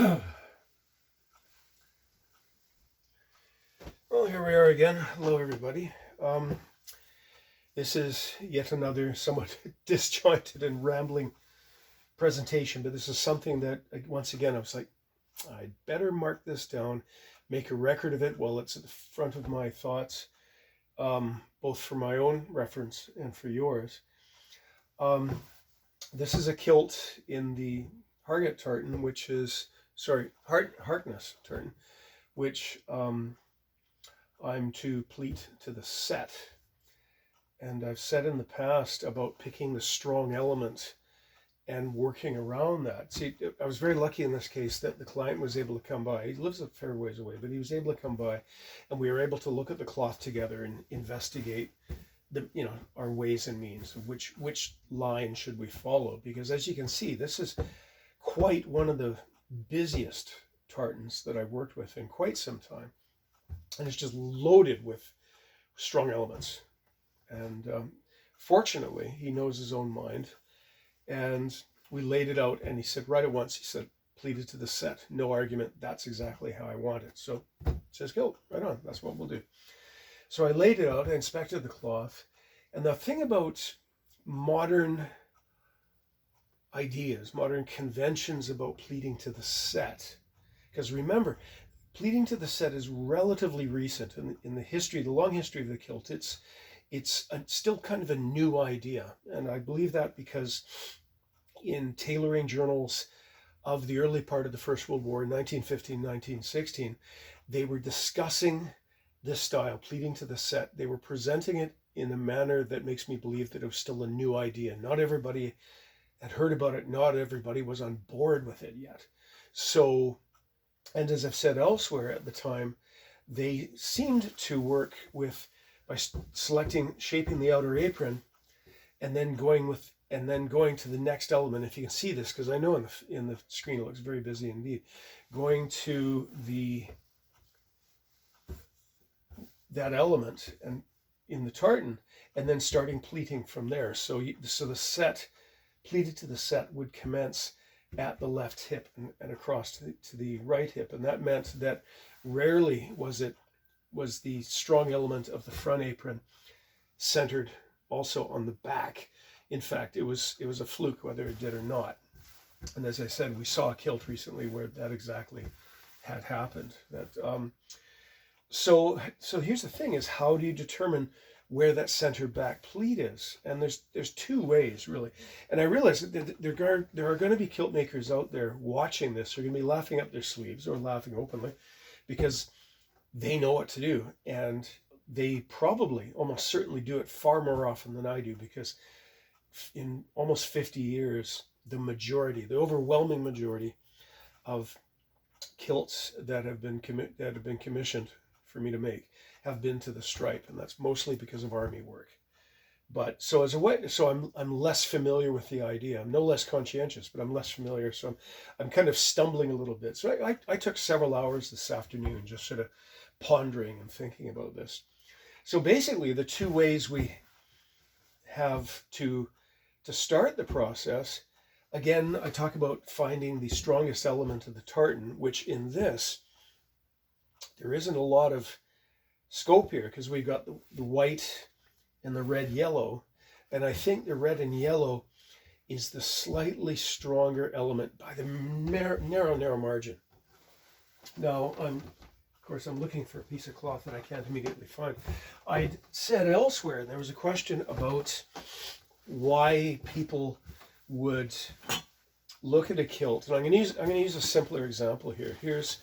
Well, here we are again. Hello, everybody. This is yet another somewhat disjointed and rambling presentation, but this is something that, once again, I was like, I'd better mark this down, make a record of it while it's at the front of my thoughts, both for my own reference and for yours. This is a kilt in the Hargett tartan, which is, Harkness tartan, which I'm to pleat to the set. And I've said in the past about picking the strong element and working around that. See, I was very lucky in this case that the client was able to come by. He lives a fair ways away, but he was able to come by, and we were able to look at the cloth together and investigate our ways and means of which line should we follow. Because as you can see, this is quite one of the busiest tartans that I've worked with in quite some time. And it's just loaded with strong elements. And fortunately, he knows his own mind. And we laid it out, and he said right at once, he said, pleated to the set. No argument. That's exactly how I want it. So it says kilt, right on. That's what we'll do. So I laid it out, I inspected the cloth. And the thing about modern ideas, modern conventions about pleating to the set, because remember, pleating to the set is relatively recent in the history, the long history of the kilt. It's still kind of a new idea, and I believe that because in tailoring journals of the early part of the First World War, 1915, 1916, they were discussing this style, pleating to the set. They were presenting it in a manner that makes me believe that it was still a new idea. Not everybody had heard about it. Not everybody was on board with it yet. So, and as I've said elsewhere at the time, they seemed to work by shaping the outer apron, and then going to the next element. If you can see this, because I know in the screen it looks very busy indeed. Going to that element and in the tartan, and then starting pleating from there. So the set, pleated to the set, would commence at the left hip and across to the right hip, and that meant that rarely was the strong element of the front apron centered also on the back. In fact, it was a fluke whether it did or not. And as I said, we saw a kilt recently where that exactly had happened. So here's the thing: is how do you determine where that center back pleat is? And there's two ways really. And I realize that there are going to be kilt makers out there watching this. They're going to be laughing up their sleeves or laughing openly, because they know what to do, and they probably almost certainly do it far more often than I do, because in almost 50 years, the overwhelming majority of kilts that have been commissioned for me to make have been to the stripe, and that's mostly because of army work. But so I'm less familiar with the idea. I'm no less conscientious, but I'm less familiar. So I'm kind of stumbling a little bit. So I took several hours this afternoon just sort of pondering and thinking about this. So basically, the two ways we have to start the process, again, I talk about finding the strongest element of the tartan, which in this, there isn't a lot of scope here, because we've got the white and the red yellow, and I think the red and yellow is the slightly stronger element by the narrow margin. Now, of course, I'm looking for a piece of cloth that I can't immediately find. I'd said elsewhere, there was a question about why people would look at a kilt, and I'm going to use a simpler example here. Here's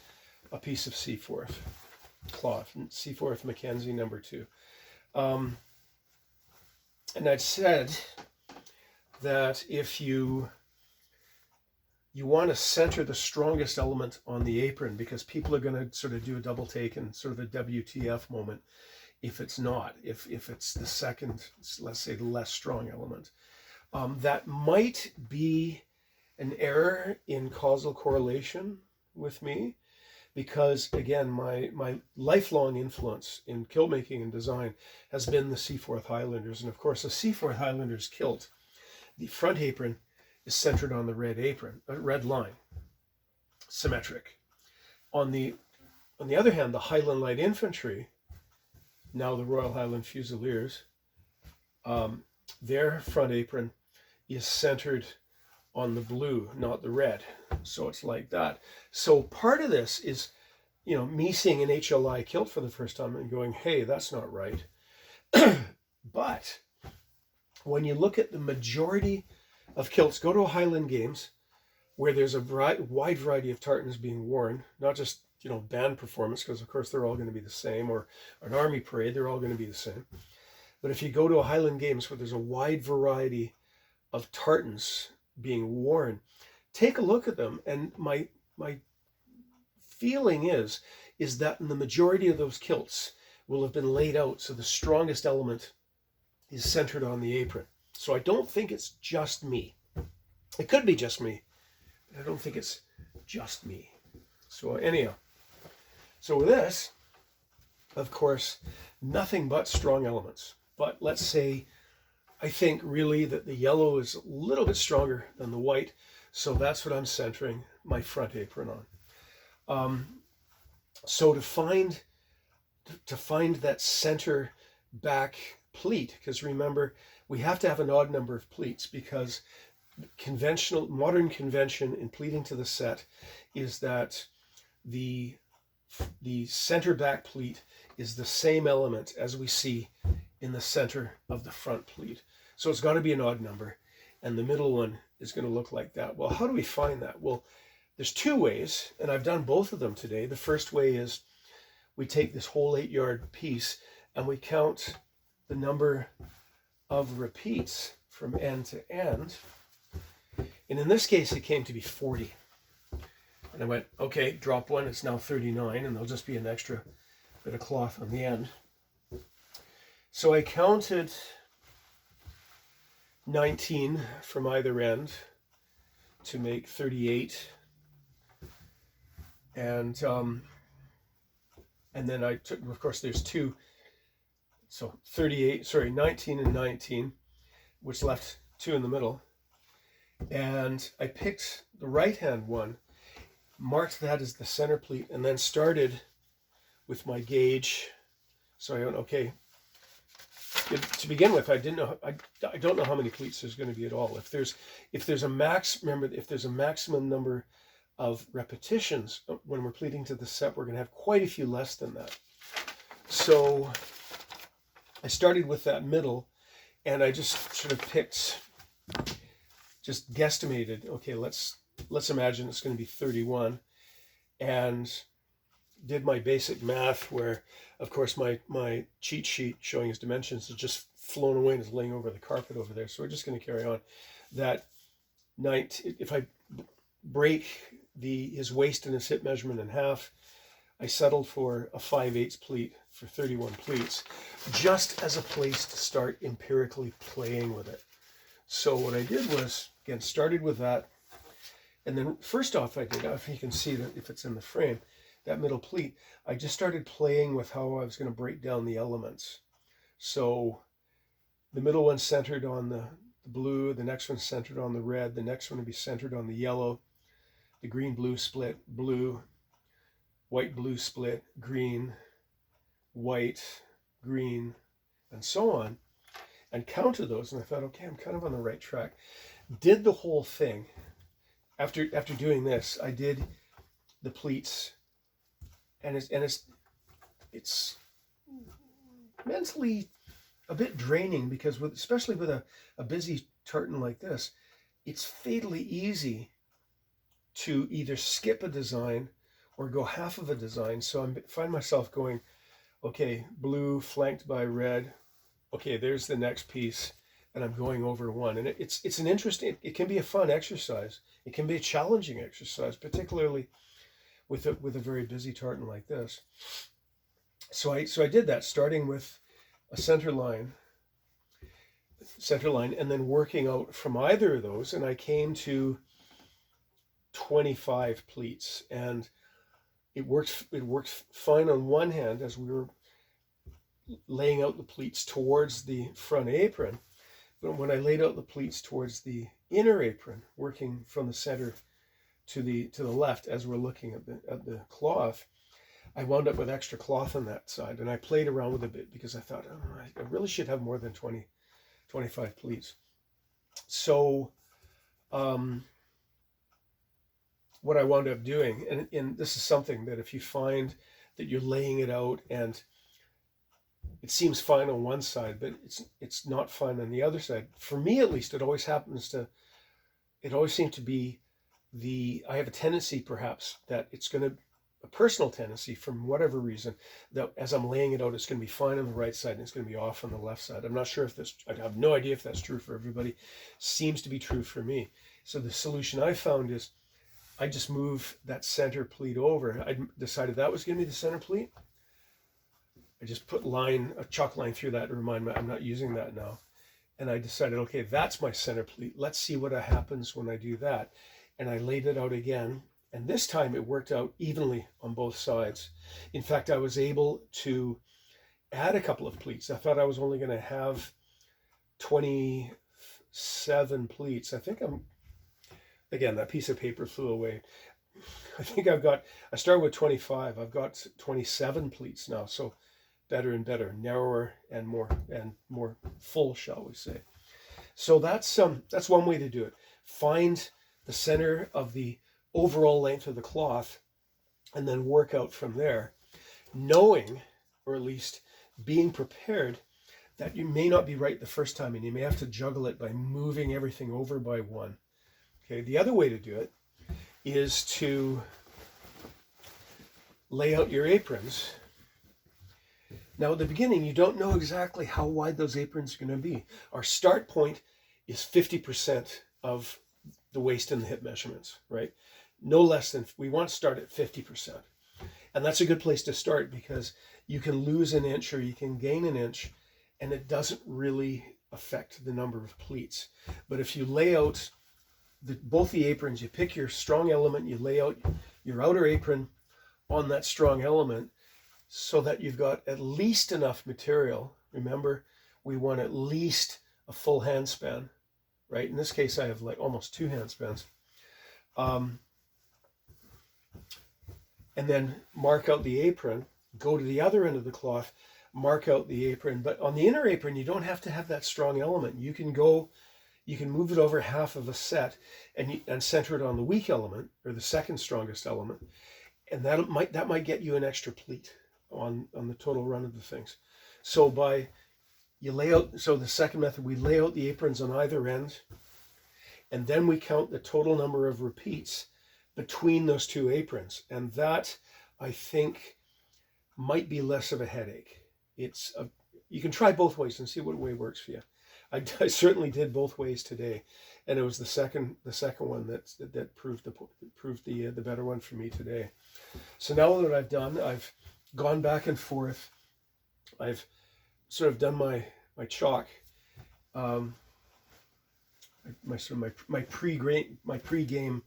a piece of Seaforth cloth, Seaforth Mackenzie number 2. And I'd said that if you want to center the strongest element on the apron, because people are going to sort of do a double take and sort of a WTF moment if it's not, if it's the second, let's say, the less strong element. That might be an error in causal correlation with me, because again, my lifelong influence in kilt making and design has been the Seaforth Highlanders. And of course, the Seaforth Highlanders kilt, the front apron is centered on the red line. symmetric. On the other hand, the Highland Light Infantry, now the Royal Highland Fusiliers, their front apron is centered on the blue, not the red. So it's like that. So part of this is, me seeing an HLI kilt for the first time and going, hey, that's not right. But when you look at the majority of kilts, go to a Highland Games where there's a wide variety of tartans being worn, not just, band performance, because of course they're all going to be the same, or an army parade, they're all going to be the same. But if you go to a Highland Games where there's a wide variety of tartans being worn, take a look at them. And my feeling is that in the majority of those kilts will have been laid out so the strongest element is centered on the apron. So I don't think it's just me. It could be just me. I don't think it's just me. So anyhow, so with this, of course, nothing but strong elements. But let's say, I think really that the yellow is a little bit stronger than the white. So that's what I'm centering my front apron on. So to find that center back pleat, because remember, we have to have an odd number of pleats, because modern convention in pleating to the set is that the center back pleat is the same element as we see in the center of the front pleat. So it's got to be an odd number, and the middle one is going to look like that. Well, how do we find that? Well, there's two ways, and I've done both of them today. The first way is we take this whole 8-yard piece and we count the number of repeats from end to end. And in this case, it came to be 40. And I went, okay, drop one, it's now 39, and there'll just be an extra bit of cloth on the end. So I counted 19 from either end to make 38. And then I took, of course, there's two. So 19 and 19, which left 2 in the middle. And I picked the right-hand one, marked that as the center pleat, and then started with my gauge. So I went, okay, to begin with, I don't know how many pleats there's going to be at all. If there's a maximum number of repetitions when we're pleating to the set, we're going to have quite a few less than that. So I started with that middle, and I just sort of picked, just guesstimated, okay, let's imagine it's going to be 31, and did my basic math where, of course, my cheat sheet showing his dimensions is just flown away and is laying over the carpet over there. So we're just going to carry on. That night, if I break his waist and his hip measurement in half, I settled for a 5/8 pleat for 31 pleats, just as a place to start empirically playing with it. So what I did was, again, started with that. And then first off, I did, if you can see that, if it's in the frame, that middle pleat, I just started playing with how I was going to break down the elements. So the middle one centered on the blue, the next one centered on the red, the next one would be centered on the yellow, the green-blue split, blue, white-blue split, green, white, green, and so on, and counted those. And I thought, okay, I'm kind of on the right track. Did the whole thing. After doing this, I did the pleats, and it's mentally a bit draining, because especially with a busy tartan like this, it's fatally easy to either skip a design or go half of a design. So I find myself going, okay, blue flanked by red. Okay, there's the next piece, and I'm going over one. And it's an interesting, it can be a fun exercise. It can be a challenging exercise, particularly with a very busy tartan like this. So I did that, starting with a center line, and then working out from either of those, and I came to 25 pleats. And it worked fine on one hand as we were laying out the pleats towards the front apron, but when I laid out the pleats towards the inner apron, working from the center to the left as we're looking at the cloth, I wound up with extra cloth on that side, and I played around with it a bit because I thought, oh, I really should have more than 25 pleats. So what I wound up doing, and this is something that if you find that you're laying it out and it seems fine on one side, but it's not fine on the other side. For me, at least, it always seems to be I have a tendency perhaps that it's going to, a personal tendency from whatever reason, that as I'm laying it out, it's going to be fine on the right side and it's going to be off on the left side. I'm not sure if I have no idea if that's true for everybody. Seems to be true for me. So the solution I found is I just move that center pleat over. I decided that was going to be the center pleat. I just put a chalk line through that to remind me I'm not using that now. And I decided, okay, that's my center pleat. Let's see what happens when I do that. And I laid it out again. And this time it worked out evenly on both sides. In fact, I was able to add a couple of pleats. I thought I was only going to have 27 pleats. I think again, that piece of paper flew away. I think I started with 25. I've got 27 pleats now. So better and better, narrower and more full, shall we say. So that's one way to do it. Find the center of the overall length of the cloth and then work out from there, knowing, or at least being prepared, that you may not be right the first time and you may have to juggle it by moving everything over by one. Okay, the other way to do it is to lay out your aprons. Now, at the beginning, you don't know exactly how wide those aprons are going to be. Our start point is 50% of the waist and the hip measurements, right? No less than, we want to start at 50%. And that's a good place to start because you can lose an inch or you can gain an inch and it doesn't really affect the number of pleats. But if you lay out both the aprons, you pick your strong element, you lay out your outer apron on that strong element, so that you've got at least enough material. Remember, we want at least a full handspan, right? In this case, I have like almost 2 handspans. And then mark out the apron, go to the other end of the cloth, mark out the apron. But on the inner apron, you don't have to have that strong element. You can move it over half of a set and center it on the weak element, or the second strongest element. And that might get you an extra pleat on the total run of the things. So the second method, we lay out the aprons on either end, and then we count the total number of repeats between those 2 aprons. And that, I think, might be less of a headache. You can try both ways and see what way works for you. I certainly did both ways today, and it was the second one that proved the better one for me today. So now what I've done, I've gone back and forth. I've sort of done my chalk, my pre-game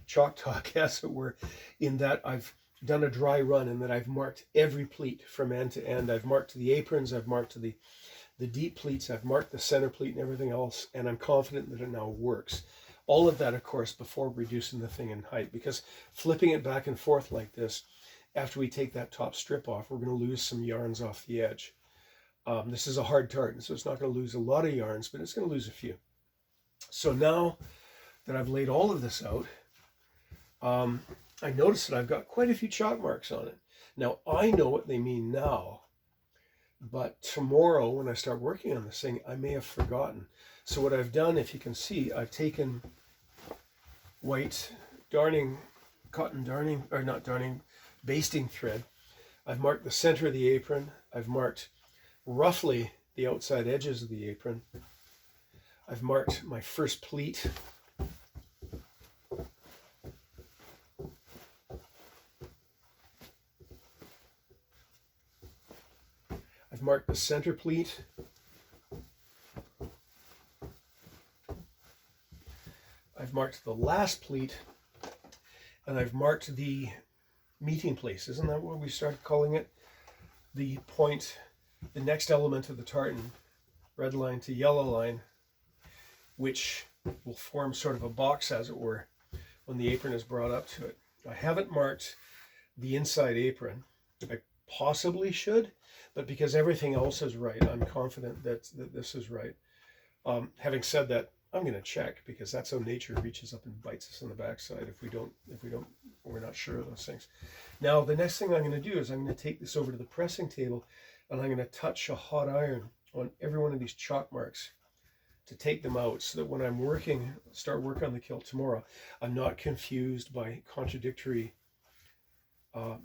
chalk talk, as it were, in that I've done a dry run and that I've marked every pleat from end to end. I've marked the aprons, I've marked the deep pleats, I've marked the center pleat and everything else, and I'm confident that it now works. All of that, of course, before reducing the thing in height, because flipping it back and forth like this, after we take that top strip off, we're going to lose some yarns off the edge. This is a hard tartan, so it's not going to lose a lot of yarns, but it's going to lose a few. So now that I've laid all of this out, I noticed that I've got quite a few chalk marks on it. Now, I know what they mean now, but tomorrow when I start working on this thing, I may have forgotten. So what I've done, if you can see, I've taken white cotton darning, or not darning, basting thread. I've marked the center of the apron. I've marked roughly the outside edges of the apron. I've marked my first pleat. I've marked the center pleat. I've marked the last pleat, and I've marked the meeting place. Isn't that what we started calling it? The point, the next element of the tartan, red line to yellow line, which will form sort of a box, as it were, when the apron is brought up to it. I haven't marked the inside apron. I possibly should, but because everything else is right, I'm confident that this is right. Having said that, I'm going to check, because that's how nature reaches up and bites us on the backside if we're not sure of those things. Now, the next thing I'm going to do is I'm going to take this over to the pressing table, and I'm going to touch a hot iron on every one of these chalk marks to take them out, so that when I'm start work on the kilt tomorrow, I'm not confused by contradictory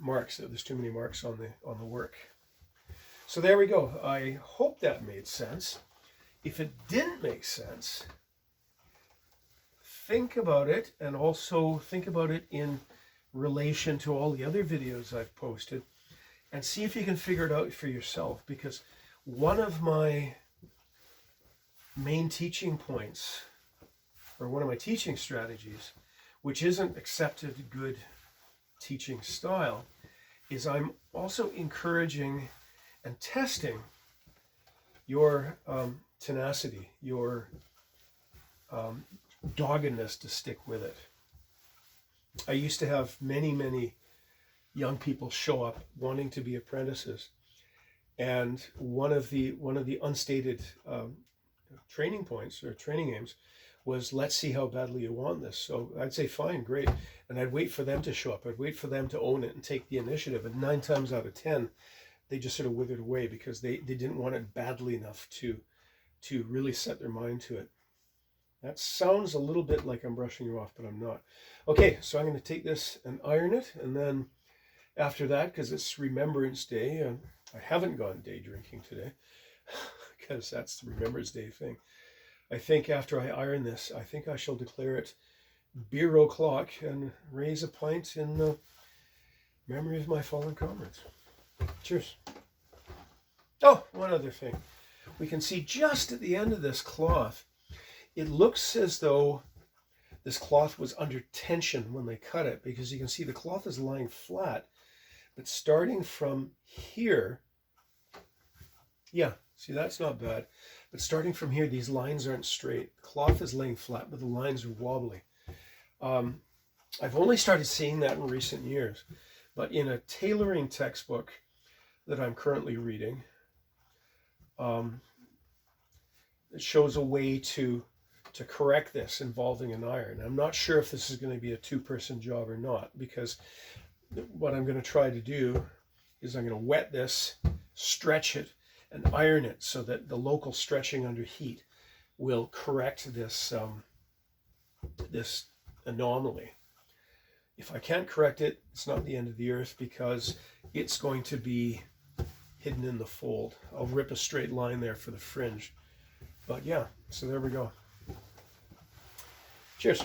marks. There's too many marks on the work. So there we go. I hope that made sense. If it didn't make sense, think about it, and also think about it in relation to all the other videos I've posted, and see if you can figure it out for yourself. Because one of my main teaching points, or one of my teaching strategies, which isn't accepted good teaching style, is I'm also encouraging and testing your tenacity, your doggedness to stick with it. I used to have many young people show up wanting to be apprentices, and one of the unstated training points or training aims was, let's see how badly you want this. So I'd say, fine, great, and I'd wait for them to show up. I'd wait for them to own it and take the initiative, and 9 times out of 10 they just sort of withered away, because they didn't want it badly enough to really set their mind to it. That sounds a little bit like I'm brushing you off, but I'm not. Okay, so I'm going to take this and iron it, and then after that, because it's Remembrance Day, I haven't gone day drinking today, because that's the Remembrance Day thing. I think after I iron this, I think I shall declare it beer o'clock and raise a pint in memory of my fallen comrades. Cheers. Oh, one other thing. We can see just at the end of this cloth, it looks as though this cloth was under tension when they cut it, because you can see the cloth is lying flat, but starting from here, yeah, see, that's not bad, but starting from here, these lines aren't straight. The cloth is laying flat, but the lines are wobbly. I've only started seeing that in recent years, but in a tailoring textbook that I'm currently reading, it shows a way to correct this involving an iron. I'm not sure if this is going to be a 2-person job or not, because what I'm going to try to do is I'm going to wet this, stretch it, and iron it so that the local stretching under heat will correct this this anomaly. If I can't correct it, it's not the end of the earth, because it's going to be hidden in the fold. I'll rip a straight line there for the fringe. But yeah, so there we go. Cheers.